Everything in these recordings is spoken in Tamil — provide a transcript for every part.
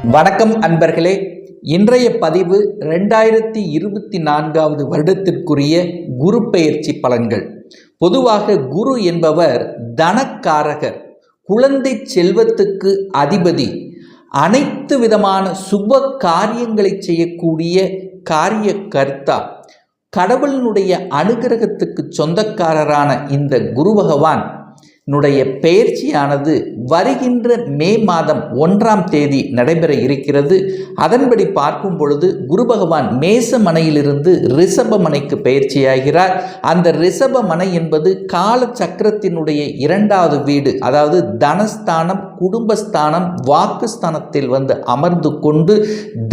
வணக்கம் அன்பர்களே. இன்றைய பதிவு 2024 வருடத்திற்குரிய குரு பெயர்ச்சி பலன்கள். பொதுவாக குரு என்பவர் தனக்காரகர், குழந்தை செல்வத்துக்கு அதிபதி, அனைத்து விதமான சுப காரியங்களை செய்யக்கூடிய காரிய கர்த்தா, கடவுளினுடைய அனுகிரகத்துக்கு சொந்தக்காரரான இந்த குரு பகவான் பெயர்ச்சியானது வருகின்ற மே மாதம் 1ஆம் தேதி நடைபெற இருக்கிறது. அதன்படி பார்க்கும் பொழுது குரு பகவான் மேச மனையிலிருந்து ரிஷப மனைக்கு பெயர்ச்சியாகிறார். அந்த ரிஷப மனை என்பது கால சக்கரத்தினுடைய 2வது வீடு, அதாவது தனஸ்தானம், குடும்பஸ்தானம், வாக்குஸ்தானத்தில் அமர்ந்து கொண்டு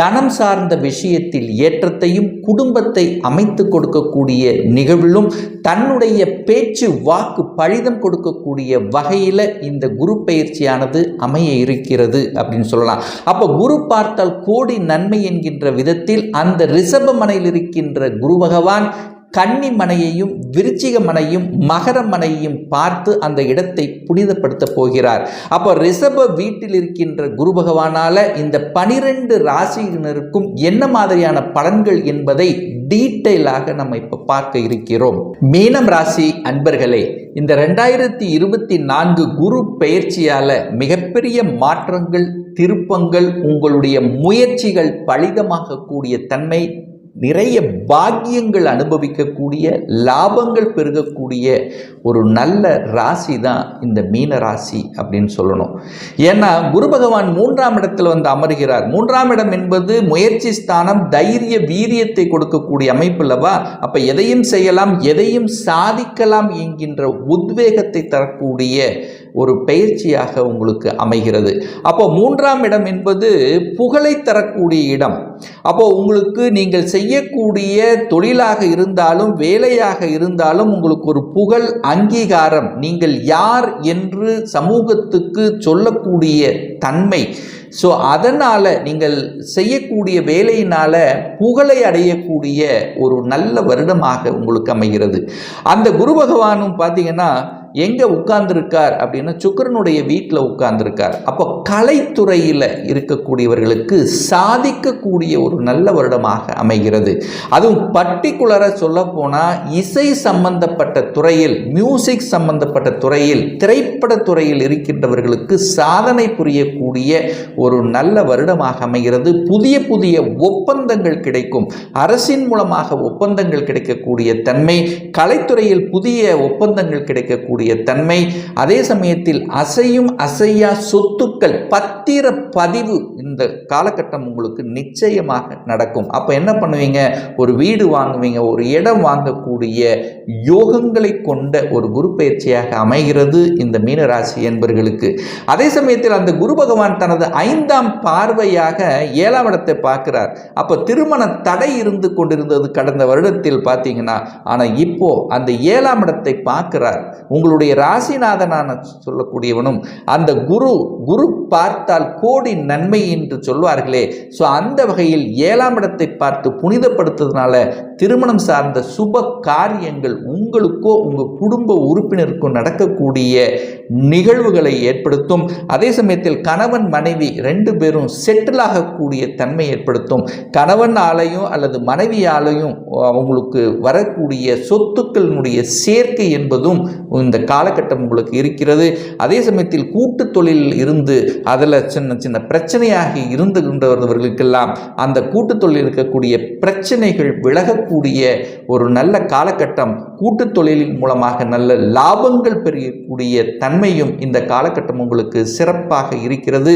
தனம் சார்ந்த விஷயத்தில் ஏற்றத்தையும் குடும்பத்தை அமைத்து கொடுக்கக்கூடிய நிகழ்விலும் தன்னுடைய பேச்சு வாக்கு பழிதம் கொடுக்கக்கூடிய வகையில் இந்த குரு பெயர்ச்சியானது அமைய இருக்கிறது அப்படின்னு சொல்லலாம். அப்போ குரு பார்த்தால் கோடி நன்மை என்கின்ற விதத்தில் அந்த ரிஷப மனையில் இருக்கின்ற குரு பகவான் கன்னி மனையையும் விருச்சிக மனையும் மகர மனையையும் பார்த்து அந்த இடத்தை புனிதப்படுத்த போகிறார். அப்போ ரிஷப வீட்டில் இருக்கின்ற குரு பகவானால இந்த 12 ராசியினருக்கும் என்ன மாதிரியான பலன்கள் என்பதை டீட்டெயிலாக நம்ம இப்ப பார்க்க இருக்கிறோம். மீனம் ராசி அன்பர்களே, இந்த 2024 குரு பெயர்ச்சியால மிகப்பெரிய மாற்றங்கள், திருப்பங்கள், உங்களுடைய முயற்சிகள் பலிதமாக கூடிய தன்மை, நிறைய பாக்கியங்கள் அனுபவிக்கக்கூடிய, லாபங்கள் பெருகக்கூடிய ஒரு நல்ல ராசி தான் இந்த மீன ராசி அப்படின்னு சொல்லணும். ஏன்னா குரு பகவான் 3ஆம் இடத்துல அமர்கிறார். 3ஆம் இடம் என்பது முயற்சி ஸ்தானம், தைரிய வீரியத்தை கொடுக்கக்கூடிய அமைப்பு அல்லவா. அப்ப எதையும் செய்யலாம், எதையும் சாதிக்கலாம் என்கின்ற உத்வேகத்தை தரக்கூடிய ஒரு பயிற்சியாக உங்களுக்கு அமைகிறது. அப்போ 3ஆம் இடம் என்பது புகழை தரக்கூடிய இடம். அப்போ உங்களுக்கு நீங்கள் செய்யக்கூடிய தொழிலாக இருந்தாலும் வேலையாக இருந்தாலும் உங்களுக்கு ஒரு புகழ், அங்கீகாரம், நீங்கள் யார் என்று சமூகத்துக்கு சொல்லக்கூடிய தன்மை, ஸோ அதனால் நீங்கள் செய்யக்கூடிய வேலையினால் புகழை அடையக்கூடிய ஒரு நல்ல வருடமாக உங்களுக்கு அமைகிறது. அந்த குரு பகவானும் பார்த்தீங்கன்னா எங்கே உட்கார்ந்துருக்கார் அப்படின்னா சுக்கிரனுடைய வீட்டில் உட்கார்ந்துருக்கார். அப்போ கலைத்துறையில் இருக்கக்கூடியவர்களுக்கு சாதிக்கக்கூடிய ஒரு நல்ல வருடமாக அமைகிறது. அதுவும் பர்டிகுலராக சொல்ல போனால் இசை சம்பந்தப்பட்ட துறையில், மியூசிக் சம்பந்தப்பட்ட துறையில், திரைப்பட துறையில் இருக்கின்றவர்களுக்கு சாதனை புரியக்கூடிய ஒரு நல்ல வருடமாக அமைகிறது. புதிய புதிய ஒப்பந்தங்கள் கிடைக்கும், அரசின் மூலமாக ஒப்பந்தங்கள் கிடைக்கக்கூடிய தன்மை, கலைத்துறையில் புதிய ஒப்பந்தங்கள் கிடைக்கக்கூடிய தன்மை, அதே சமயத்தில் அசையும் அசையா சொத்துக்கள் பத்திர பதிவு இந்த காலகட்டம் உங்களுக்கு நிச்சயமாக நடக்கும். அப்ப என்ன பண்ணுவீங்க, ஒரு வீடு வாங்குவீங்க, ஒரு இடம் வாங்கக்கூடிய யோகங்களை கொண்ட ஒரு குரு பயிற்சியாக அமைகிறது இந்த மீனராசி என்பர்களுக்கு. அதே சமயத்தில் அந்த குரு பகவான் தனது 5ஆம் பார்வையாக 7ஆம் இடத்தை பார்க்கிறார். அப்ப திருமண தடை இருந்து கொண்டிருந்தது கடந்த வருடத்தில் பார்த்தீங்கன்னா, ஆனா இப்போ அந்த 7ஆம் இடத்தை பார்க்கிறார். உங்களுடைய ராசிநாதனான சொல்லக்கூடியவனும் அந்த குரு பார்த்தால் கோடி நன்மை என்று சொல்வார்களே, ஸோ அந்த வகையில் 7ஆம் இடத்தை பார்த்து புனிதப்படுத்துவதனால திருமணம் சார்ந்த சுப காரியங்கள் உங்களுக்கோ உங்கள் குடும்ப உறுப்பினருக்கோ நடக்கக்கூடிய நிகழ்வுகளை ஏற்படுத்தும். அதே சமயத்தில் கணவன் மனைவி 2 பேரும் செட்டில் ஆகக்கூடிய தன்மை ஏற்படுத்தும். கணவன் ஆலையும் அல்லது மனைவியாலையும் அவங்களுக்கு வரக்கூடிய சொத்துக்களினுடைய சேர்க்கை என்பதும் இந்த காலகட்டம் உங்களுக்கு இருக்கிறது. அதே சமயத்தில் கூட்டு தொழிலில் இருந்து அதில் சின்ன சின்ன பிரச்சனையாகி இருந்துகின்றவர்களுக்கெல்லாம் அந்த கூட்டு தொழில் இருக்கக்கூடிய பிரச்சனைகள் விலகக்கூடிய ஒரு நல்ல காலகட்டம். கூட்டு தொழிலின் மூலமாக நல்ல லாபங்கள் பெறக்கூடிய தன்மையும் இந்த காலகட்டம் உங்களுக்கு சிறப்பாக இருக்கிறது.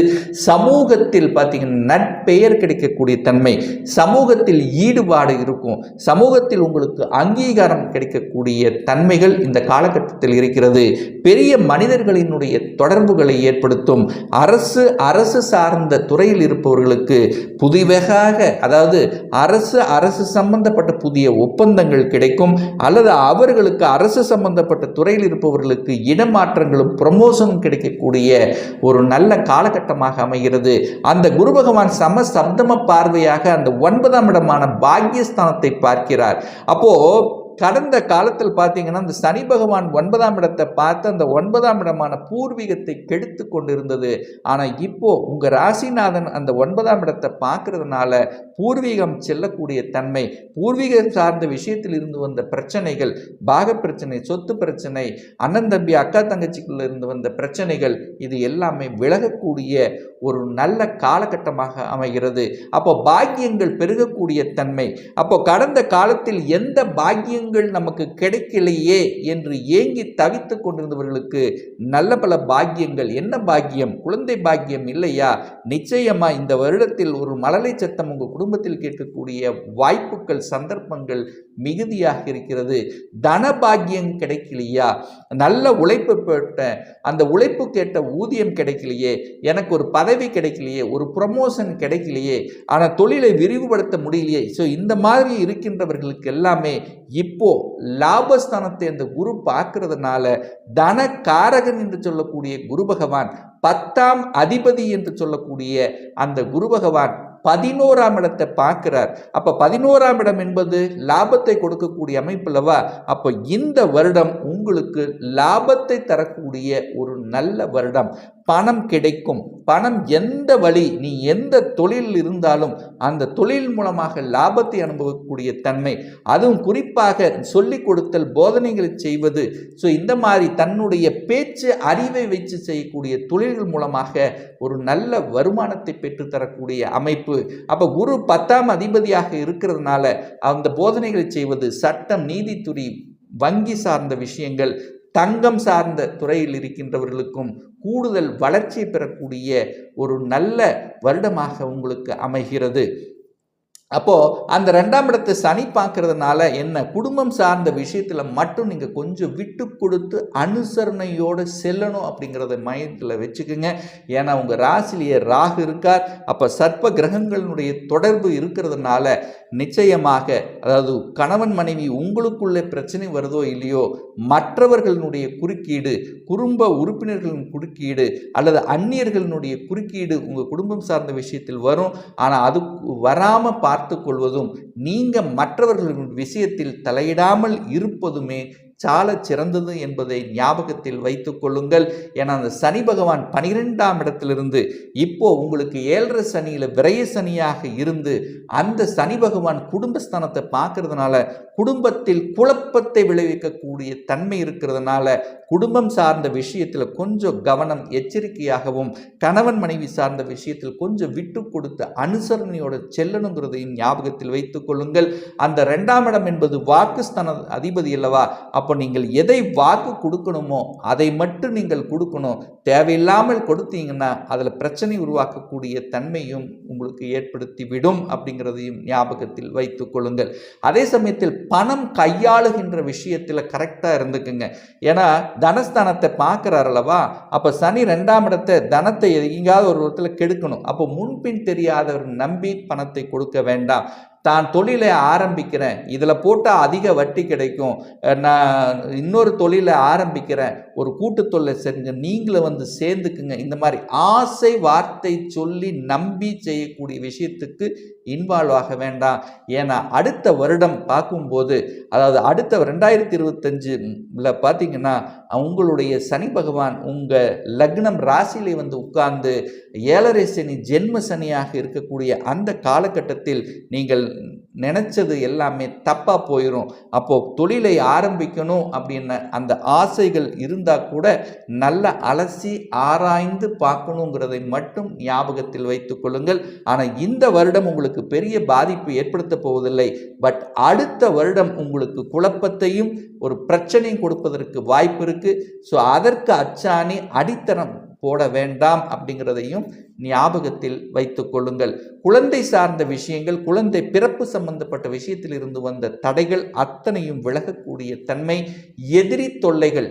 சமூகத்தில் பார்த்தீங்கன்னா நற்பெயர் கிடைக்கக்கூடிய தன்மை, சமூகத்தில் ஈடுபாடு இருக்கும், சமூகத்தில் உங்களுக்கு அங்கீகாரம் கிடைக்கக்கூடிய தன்மைகள் இந்த காலகட்டத்தில் இருக்கிறது. பெரிய மனிதர்களினுடைய தொடர்புகளை ஏற்படுத்தும். அரசு சார்ந்த துறையில் இருப்பவர்களுக்கு புதிவகாக, அதாவது அரசு சம்பந்தப்பட்ட புதிய ஒப்பந்தங்கள் கிடைக்கும், அல்லது அவர்களுக்கு அரசு சம்பந்தப்பட்ட துறையில் இருப்பவர்களுக்கு இடமாற்றங்களும் ப்ரமோஷனும் கிடைக்கக்கூடிய ஒரு நல்ல காலகட்டமாக அமைகிறது. அந்த குரு பகவான் சப்தம பார்வையாக அந்த 9ஆம் இடமான பாக்கியஸ்தானத்தை பார்க்கிறார். அப்போ கடந்த காலத்தில் பார்த்தீங்கன்னா இந்த சனி பகவான் 9ஆம் இடத்தை பார்த்து அந்த 9ஆம் இடமான பூர்வீகத்தை கெடுத்து கொண்டிருந்தது. ஆனால் இப்போ உங்கள் ராசிநாதன் அந்த 9ஆம் இடத்தை பார்க்கறதுனால பூர்வீகம் செல்லக்கூடிய தன்மை, பூர்வீகம் சார்ந்த விஷயத்தில் இருந்து வந்த பிரச்சனைகள், பாக பிரச்சனை, சொத்து பிரச்சனை, அண்ணன் தம்பி அக்கா தங்கச்சிக்குள்ள இருந்து வந்த பிரச்சனைகள், இது எல்லாமே விலகக்கூடிய ஒரு நல்ல காலகட்டமாக அமைகிறது. அப்போ பாக்கியங்கள் பெருகக்கூடிய தன்மை. அப்போ கடந்த காலத்தில் எந்த பாக்கியங்கள் நமக்கு கிடைக்கலையே என்று ஏங்கி தவித்து கொண்டிருந்தவர்களுக்கு நல்ல பல பாக்கியங்கள். என்ன பாக்கியம்? குழந்தை பாக்கியம் இல்லையா? நிச்சயமா இந்த வருடத்தில் ஒரு மழலை சத்தம் உங்கள் குடும்பத்தில் கேட்கக்கூடிய வாய்ப்புகள், சந்தர்ப்பங்கள் மிகுதியாக இருக்கிறது. தன பாக்கியம் கிடைக்கலையா? நல்ல உழைப்பு பெற்ற அந்த உழைப்பு கேட்ட ஊதியம் கிடைக்கலையே, எனக்கு ஒரு பதவி கிடைக்கலையே, ஒரு ப்ரமோஷன் கிடைக்கலையே, ஆனால் தொழிலை விரிவுபடுத்த முடியலையே. ஸோ இந்த மாதிரி இருக்கின்றவர்களுக்கு எல்லாமே இப்போ லாபஸ்தானத்தை அந்த குரு பார்க்கறதுனால தன காரகன் என்று சொல்லக்கூடிய குரு பகவான், 10ஆம் அதிபதி என்று சொல்லக்கூடிய அந்த குரு பகவான் 11ஆம் இடத்தை பார்க்கிறார். அப்ப 11ஆம் இடம் என்பது லாபத்தை கொடுக்கக்கூடிய அமைப்புலவா. அப்போ இந்த வருடம் உங்களுக்கு லாபத்தை தரக்கூடிய ஒரு நல்ல வருடம். பணம் கிடைக்கும். பணம் எந்த வழி, நீ எந்த தொழிலில் இருந்தாலும் அந்த தொழில் மூலமாக லாபத்தை அனுபவிக்கக்கூடிய தன்மை, அதுவும் குறிப்பாக சொல்லிக் கொடுத்தல், போதனைகளை செய்வது, ஸோ இந்த மாதிரி தன்னுடைய பேச்சு அறிவை வச்சு செய்யக்கூடிய தொழில்கள் மூலமாக ஒரு நல்ல வருமானத்தை பெற்றுத்தரக்கூடிய அமைப்பு. அப்போ குரு 10ஆம் அதிபதியாக இருக்கிறதுனால அந்த போதனைகளை செய்வது, சட்டம், நீதித்துறை, வங்கி சார்ந்த விஷயங்கள், தங்கம் சார்ந்த துறையில் இருக்கின்றவர்களுக்கும் கூடுதல் வளர்ச்சி பெறக்கூடிய ஒரு நல்ல வருடமாக உங்களுக்கு அமைகிறது. அப்போ அந்த 2ஆம் இடத்தை சனி பார்க்கறதுனால என்ன, குடும்பம் சார்ந்த விஷயத்துல மட்டும் நீங்க கொஞ்சம் விட்டு கொடுத்து அனுசரணையோடு செல்லணும் அப்படிங்கிறத மைண்டில் வச்சுக்கோங்க. ஏன்னா உங்க ராசிலேயே ராகு இருக்கார். அப்ப சர்ப்ப கிரகங்களுடைய தொடர்பு இருக்கிறதுனால நிச்சயமாக, அதாவது கணவன் மனைவி உங்களுக்குள்ளே பிரச்சனை வருதோ இல்லையோ, மற்றவர்களுடைய குறுக்கீடு, குடும்ப உறுப்பினர்களின் குறுக்கீடு அல்லது அந்நியர்களுடைய குறுக்கீடு உங்க குடும்பம் சார்ந்த விஷயத்தில் வரும். ஆனால் அது வராம பார்த்து கொள்வதும், நீங்க மற்றவர்களின் விஷயத்தில் தலையிடாமல் இருப்பதுமே சால சிறந்தது என்பதை ஞாபகத்தில் வைத்துக் கொள்ளுங்கள். ஏன்னா அந்த சனி பகவான் 12ஆம் இடத்திலிருந்து இப்போ உங்களுக்கு 7.5 சனியில விரைய சனியாக இருந்து அந்த சனி பகவான் குடும்பஸ்தானத்தை பார்க்கறதுனால குடும்பத்தில் குழப்பத்தை விளைவிக்கக்கூடிய தன்மை இருக்கிறதுனால குடும்பம் சார்ந்த விஷயத்தில் கொஞ்சம் கவனம், எச்சரிக்கையாகவும், கணவன் மனைவி சார்ந்த விஷயத்தில் கொஞ்சம் விட்டு கொடுத்து அனுசரணையோடு செல்லணுங்கிறதையும் ஞாபகத்தில் வைத்துக் கொள்ளுங்கள். அந்த 2ஆம் இடம் என்பது வாக்குஸ்தான அதிபதி அல்லவா. அப்போ நீங்கள் எதை வாக்கு கொடுக்கணுமோ அதை மட்டும் நீங்கள் கொடுக்கணும். தேவையில்லாமல் கொடுத்தீங்கன்னா அதில் பிரச்சனை உருவாக்கக்கூடிய தன்மையும் உங்களுக்கு ஏற்படுத்திவிடும் அப்படிங்கிறதையும் ஞாபகத்தில் வைத்துக் கொள்ளுங்கள். அதே சமயத்தில் பணம் கையாளுகின்ற விஷயத்தில் கரெக்டாக இருந்துக்குங்க. ஏன்னா தனஸ்தானத்தை பார்க்குறார் அல்லவா. அப்போ சனி 2ஆம் இடத்தை, தனத்தை எங்கேயாவது ஒரு இடத்துல கெடுக்கணும். அப்போ முன்பின் தெரியாதவர் நம்பி பணத்தை கொடுக்க வேண்டாம். தான் தொழிலை ஆரம்பிக்கிறேன், இதில் போட்டால் அதிக வட்டி கிடைக்கும், நான் இன்னொரு தொழிலை ஆரம்பிக்கிறேன், ஒரு கூட்டு தொழிலை செஞ்சு நீங்களும் வந்து சேர்ந்துக்குங்க, இந்த மாதிரி ஆசை வார்த்தை சொல்லி நம்பி செய்யக்கூடிய விஷயத்துக்கு இன்வால்வ் ஆக வேண்டாம். ஏன்னா அடுத்த வருடம் பார்க்கும்போது, அதாவது அடுத்த 2025 பார்த்தீங்கன்னா உங்களுடைய சனி பகவான் உங்கள் லக்னம் ராசியிலே வந்து உட்கார்ந்து 7.5 சனி ஜென்ம சனியாக இருக்கக்கூடிய அந்த காலகட்டத்தில் நீங்கள் நினைச்சது எல்லாமே தப்பாக போயிடும். அப்போது தொழிலை ஆரம்பிக்கணும் அப்படின்ன அந்த ஆசைகள் இருந்தால் கூட நல்ல அலசி ஆராய்ந்து பார்க்கணுங்கிறதை மட்டும் ஞாபகத்தில் வைத்துக் கொள்ளுங்கள். ஆனால் இந்த வருடம் உங்களுக்கு பெரிய பாதிப்பு ஏற்படுத்த போவதில்லை. பட் அடுத்த வருடம் உங்களுக்கு குழப்பத்தையும் ஒரு பிரச்சனையும் கொடுப்பதற்கு வாய்ப்பு இருக்கு. ஸோ அதற்கு அச்சாணி அடித்தளம் போட வேண்டாம் அப்படிங்கிறதையும் ஞாபகத்தில் வைத்துக் கொள்ளுங்கள். குழந்தை சார்ந்த விஷயங்கள், குழந்தை பிறப்பு சம்பந்தப்பட்ட விஷயத்தில் இருந்து வந்த தடைகள் அத்தனையும் விலகக்கூடிய தன்மை, எதிரி தொல்லைகள்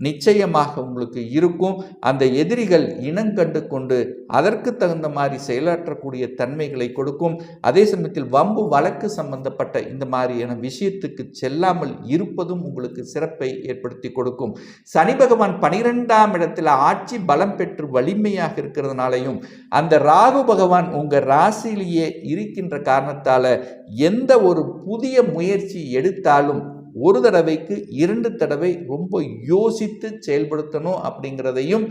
நிச்சயமாக உங்களுக்கு இருக்கும். அந்த எதிரிகள் இனங்கண்டு கொண்டு அதற்கு தகுந்த மாதிரி செயலாற்றக்கூடிய தன்மைகளை கொடுக்கும். அதே சமயத்தில் வம்பு வழக்கு சம்பந்தப்பட்ட இந்த மாதிரியான விஷயத்துக்கு செல்லாமல் இருப்பதும் உங்களுக்கு சிறப்பை ஏற்படுத்தி கொடுக்கும். சனி பகவான் 12ஆம் இடத்தில் ஆட்சி பலம் பெற்று வலிமையாக இருக்கிறதுனாலையும் அந்த ராகு பகவான் உங்கள் ராசியிலேயே இருக்கின்ற காரணத்தால் எந்த ஒரு புதிய முயற்சி எடுத்தாலும் ஒரு தடவைக்கு 2 தடவை ரொம்ப யோசித்து செயல்படுத்தணும் அப்படிங்கிறதையும்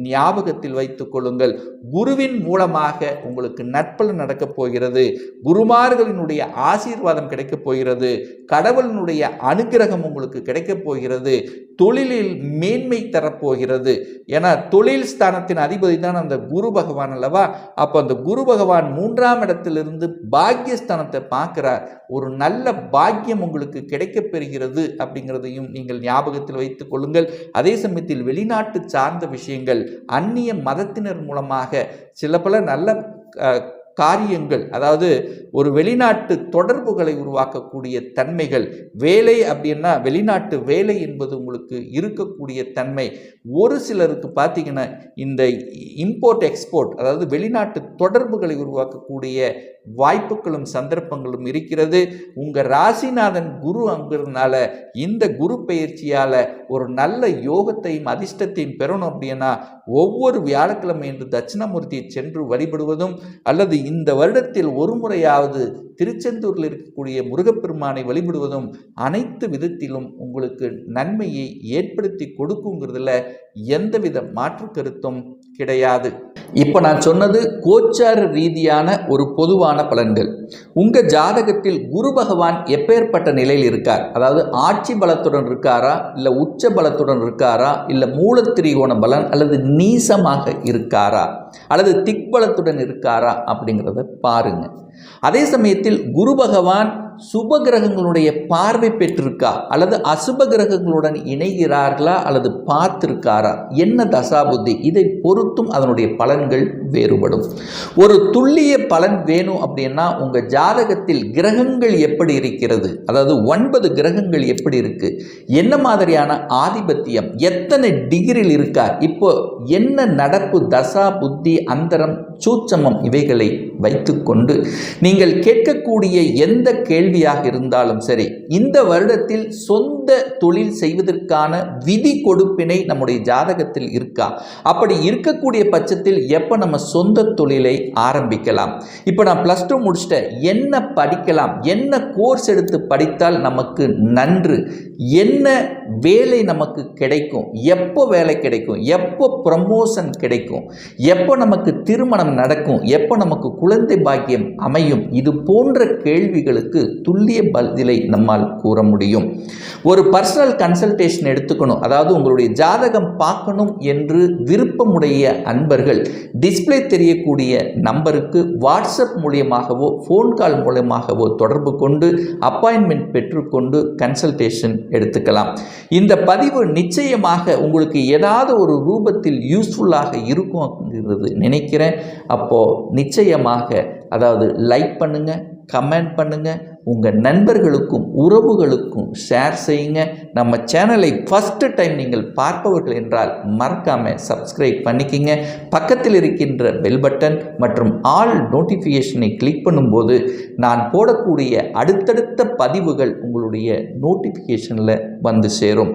ஞாபகத்தில் வைத்துக் கொள்ளுங்கள். குருவின் மூலமாக உங்களுக்கு நற்பலன் நடக்கப் போகிறது. குருமார்களினுடைய ஆசீர்வாதம் கிடைக்கப் போகிறது. கடவுளினுடைய அனுக்கிரகம் உங்களுக்கு கிடைக்கப் போகிறது. தொழிலில் மேன்மை தரப்போகிறது. ஏன்னா தொழில் ஸ்தானத்தின் அதிபதி தான் அந்த குரு பகவான் அல்லவா. அப்போ அந்த குரு பகவான் 3ஆம் இடத்திலிருந்து பாக்கியஸ்தானத்தை பார்க்கிறார். ஒரு நல்ல பாக்கியம் உங்களுக்கு கிடைக்கப் பெறுகிறது அப்படிங்கிறதையும் நீங்கள் ஞாபகத்தில் வைத்துக் கொள்ளுங்கள். அதே சமயத்தில் வெளிநாட்டு சார்ந்த விஷயங்கள், அந்நிய மதத்தினர் மூலமாக சில பல நல்ல காரியங்கள், அதாவது ஒரு வெளிநாட்டு தொடர்புகளை உருவாக்கக்கூடிய தன்மைகள், வேலை அப்படின்னா வெளிநாட்டு வேலை என்பது உங்களுக்கு இருக்கக்கூடிய தன்மை. ஒரு சிலருக்கு பார்த்தீங்கன்னா இந்த இம்போர்ட் எக்ஸ்போர்ட், அதாவது வெளிநாட்டு தொடர்புகளை உருவாக்கக்கூடிய வாய்ப்புகளும் சந்தர்ப்பங்களும் இருக்கிறது. உங்கள் ராசிநாதன் குரு அங்கிறதுனால இந்த குரு பயிற்சியால் ஒரு நல்ல யோகத்தையும் அதிர்ஷ்டத்தையும் பெறணும் அப்படின்னா ஒவ்வொரு வியாழக்கிழமை என்று தட்சிணாமூர்த்தியை சென்று வழிபடுவதும், அல்லது இந்த வருடத்தில் ஒரு முறையாவது திருச்செந்தூரில் இருக்கக்கூடிய முருகப்பெருமானை வழிபடுவதும் அனைத்து விதத்திலும் உங்களுக்கு நன்மையை ஏற்படுத்தி கொடுக்குங்கிறதுல எந்தவித மாற்று கருத்தும் கிடையாது. இப்போ நான் சொன்னது கோச்சார ரீதியான ஒரு பொதுவான பலன்கள். உங்கள் ஜாதகத்தில் குரு பகவான் எப்பேற்பட்ட நிலையில் இருக்கார், அதாவது ஆட்சி பலத்துடன் இருக்காரா, இல்லை உச்ச பலத்துடன் இருக்காரா, இல்லை மூலத்திரிகோண பலன் அல்லது நீசமாக இருக்காரா, அல்லது திக்பலத்துடன் இருக்காரா அப்படிங்கிறத பாருங்க. அதே சமயத்தில் குரு பகவான் சுப கிரகங்களுடைய பார்வை பெற்றிருக்கா, அல்லது அசுப கிரகங்களுடன் இணைகிறார்களா, அல்லது பார்த்திருக்காரா, என்ன தசாபுத்தி, இதை பொறுத்தும் அதனுடைய பலன்கள் வேறுபடும். ஒரு துல்லிய பலன் வேணும் அப்படின்னா உங்கள் ஜாதகத்தில் கிரகங்கள் எப்படி இருக்கிறது, அதாவது 9 கிரகங்கள் எப்படி இருக்கு, என்ன மாதிரியான ஆதிபத்தியம், எத்தனை டிகிரியில் இருக்கார், இப்போ என்ன நடப்பு, தசா புத்தி அந்தரம் சூட்சமம், இவைகளை வைத்துக்கொண்டு நீங்கள் கேட்கக்கூடிய எந்த கேள்வியாக இருந்தாலும் சரி, இந்த வருடத்தில் சொந்த தொழில் செய்வதற்கான விதி கொடுப்பினை நம்முடைய ஜாதகத்தில் இருக்கா, அப்படி இருக்கக்கூடிய பட்சத்தில் எப்போ நம்ம சொந்த தொழிலை ஆரம்பிக்கலாம், இப்போ நான் +2 முடிச்சிட்டேன், என்ன படிக்கலாம், என்ன கோர்ஸ் எடுத்து படித்தால் நமக்கு நன்று, என்ன வேலை நமக்கு கிடைக்கும், எப்போ வேலை கிடைக்கும், எப்போ ப்ரமோஷன் கிடைக்கும், எப்போ நமக்கு திருமணம் நடக்கும், எப்போ நமக்கு குழந்தை பாக்கியம் அமையும், இது போன்ற கேள்விகளுக்கு துல்லிய பதிலை நம்மால் கூற முடியும். ஒரு பர்சனல் கன்சல்டேஷன் எடுத்துக்கணும், அதாவது உங்களுடைய ஜாதகம் பார்க்கணும் என்று விருப்பமுடைய அன்பர்கள் டிஸ்பிளே தெரியக்கூடிய நம்பருக்கு வாட்ஸ்அப் மூலியமாகவோ ஃபோன் கால் மூலமாகவோ தொடர்பு கொண்டு அப்பாயின்மெண்ட் பெற்றுக்கொண்டு கன்சல்டேஷன் எடுத்துக்கலாம். இந்த பதிவு நிச்சயமாக உங்களுக்கு ஏதாவது ஒரு ரூபத்தில் யூஸ்ஃபுல்லாக இருக்கும் அப்படிங்கிறது நினைக்கிறேன். அப்போது நிச்சயமாக, அதாவது லைக் பண்ணுங்கள், கமெண்ட் பண்ணுங்கள், உங்கள் நண்பர்களுக்கும் உறவுகளுக்கும் ஷேர் செய்யுங்க. நம்ம சேனலை ஃபஸ்ட்டு டைம் நீங்கள் பார்ப்பவர்கள் என்றால் மறக்காமல் சப்ஸ்கிரைப் பண்ணிக்கிங்க. பக்கத்தில் இருக்கின்ற பெல் பட்டன் மற்றும் ஆல் நோட்டிஃபிகேஷனை கிளிக் பண்ணும்போது நான் போடக்கூடிய அடுத்தடுத்த பதிவுகள் உங்களுடைய நோட்டிஃபிகேஷனில் வந்து சேரும்.